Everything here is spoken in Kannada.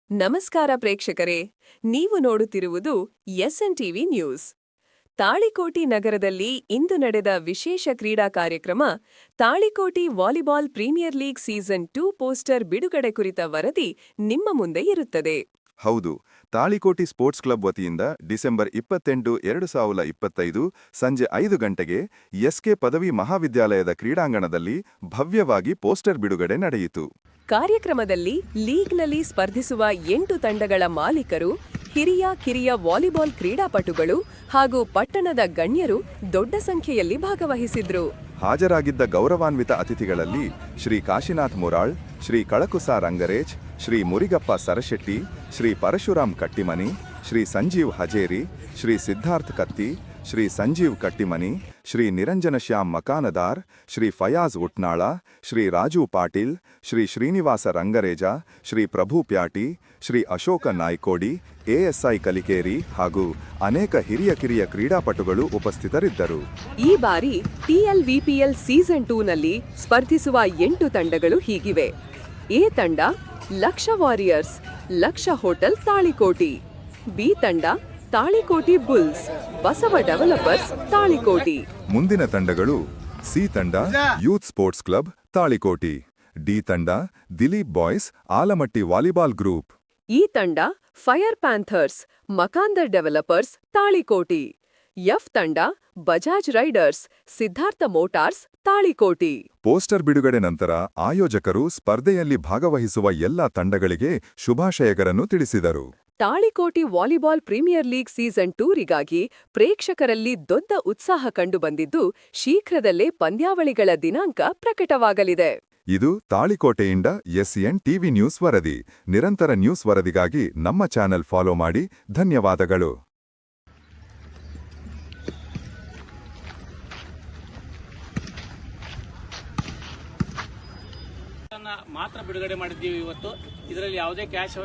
ನಮಸ್ಕಾರ ಪ್ರೇಕ್ಷಕರೇ, ನೀವು ನೋಡುತ್ತಿರುವುದು ಎಸ್ಎನ್ ಟಿವಿ ನ್ಯೂಸ್. ತಾಳಿಕೋಟಿ ನಗರದಲ್ಲಿ ಇಂದು ನಡೆದ ವಿಶೇಷ ಕ್ರೀಡಾ ಕಾರ್ಯಕ್ರಮ Talikoti volleyball premier league season 2 poster ಬಿಡುಗಡೆ ಕುರಿತ ವರದಿ ನಿಮ್ಮ ಮುಂದೆ ಇರುತ್ತದೆ. ಹೌದು, ತಾಳಿಕೋಟಿ ಸ್ಪೋರ್ಟ್ಸ್ ಕ್ಲಬ್ ವತಿಯಿಂದ ಡಿಸೆಂಬರ್ 28, 2025 ಸಂಜೆ 5 ಗಂಟೆಗೆ ಎಸ್ಕೆ ಪದವಿ ಮಹಾವಿದ್ಯಾಲಯದ ಕ್ರೀಡಾಂಗಣದಲ್ಲಿ ಭವ್ಯವಾಗಿ ಪೋಸ್ಟರ್ ಬಿಡುಗಡೆ ನಡೆಯಿತು. ಕಾರ್ಯಕ್ರಮದಲ್ಲಿ ಲೀಗ್ನಲ್ಲಿ ಸ್ಪರ್ಧಿಸುವ 8 ತಂಡಗಳ ಮಾಲೀಕರು, ಹಿರಿಯ ಕಿರಿಯ ವಾಲಿಬಾಲ್ ಕ್ರೀಡಾಪಟುಗಳು ಹಾಗೂ ಪಟ್ಟಣದ ಗಣ್ಯರು ದೊಡ್ಡ ಸಂಖ್ಯೆಯಲ್ಲಿ ಭಾಗವಹಿಸಿದ್ರು. ಹಾಜರಾಗಿದ್ದ ಗೌರವಾನ್ವಿತ ಅತಿಥಿಗಳಲ್ಲಿ ಶ್ರೀ ಕಾಶಿನಾಥ್ ಮುರಾಳ್, ಶ್ರೀ ಕಳಕುಸ ರಂಗರೇಜ್, ಶ್ರೀ ಮುರಿಗಪ್ಪ ಸರಶೆಟ್ಟಿ, ಶ್ರೀ ಪರಶುರಾಮ್ ಕಟ್ಟಿಮನಿ, ಶ್ರೀ ಸಂಜೀವ್ ಹಜೇರಿ, ಶ್ರೀ ಸಿದ್ಧಾರ್ಥ್ ಕತ್ತಿ, ಶ್ರೀ ಸಂಜೀವ್ ಕಟ್ಟಿಮನಿ, ಶ್ರೀ ನಿರಂಜನ ಶ್ಯಾಮ್ ಮಕಾನದಾರ್, ಶ್ರೀ ಫಯಾಜ್ ಉಟ್ನಾಳ, ಶ್ರೀ ರಾಜು ಪಾಟೀಲ್, ಶ್ರೀ ಶ್ರೀನಿವಾಸ ರಂಗರೇಜ, ಶ್ರೀ ಪ್ರಭು ಪ್ಯಾಟಿ, ಶ್ರೀ ಅಶೋಕ ನಾಯ್ಕೋಡಿ, ಎಎಸ್ಐ ಕಲಿಕೇರಿ ಹಾಗೂ ಅನೇಕ ಹಿರಿಯ ಕಿರಿಯ ಕ್ರೀಡಾಪಟುಗಳು ಉಪಸ್ಥಿತರಿದ್ದರು. ಈ ಬಾರಿ ಟಿಎಲ್ವಿಪಿಎಲ್ ಸೀಸನ್ 2 ನಲ್ಲಿ ಸ್ಪರ್ಧಿಸುವ 8 ತಂಡಗಳು ಹೀಗಿವೆ. ಎ ತಂಡ Laksha Warriors, Laksha Hotel Talikoti. B ತಂಡ ತಾಳಿಕೋಟಿ ಬುಲ್ಸ್, ಬಸವ ಡೆವಲಪರ್ಸ್ ತಾಳಿಕೋಟಿ. ಮುಂದಿನ ತಂಡಗಳು ಸಿ ತಂಡ Youth Sports Club Talikoti, D ತಂಡ Dileep Boys Almatti Volleyball Group, E ತಂಡ Fire Panthers Makandar Developers Talikoti. F ತಂಡ Bajaj Riders Siddhartha Motors Talikoti. Poster ಬಿಡುಗಡೆ ನಂತರ ಆಯೋಜಕರು ಸ್ಪರ್ಧೆಯಲ್ಲಿ ಭಾಗವಹಿಸುವ ಎಲ್ಲಾ ತಂಡಗಳಿಗೆ ಶುಭಾಶಯಗಳನ್ನು ತಿಳಿಸಿದರು. Talikoti volleyball premier league season 2ರಿಗಾಗಿ ಪ್ರೇಕ್ಷಕರಲ್ಲಿ ದೊಡ್ಡ ಉತ್ಸಾಹ ಕಂಡುಬಂದಿದ್ದು, ಶೀಘ್ರದಲ್ಲೇ ಪಂದ್ಯಾವಳಿಗಳ ದಿನಾಂಕ ಪ್ರಕಟವಾಗಲಿದೆ. ಇದು ತಾಳಿಕೋಟೆಯಿಂದ ಎಸ್ಎನ್ ಟಿವಿ ನ್ಯೂಸ್ ವರದಿ. ನಿರಂತರ ನ್ಯೂಸ್ ವರದಿಗಾಗಿ ನಮ್ಮ ಚಾನೆಲ್ ಫಾಲೋ ಮಾಡಿ. ಧನ್ಯವಾದಗಳು. ಮಾತ್ರ ಬಿಡುಗಡೆ ಮಾಡಿದ್ದೀವಿ. ಇವತ್ತು ಇದರಲ್ಲಿ ಯಾವುದೇ ಕ್ಯಾಶ್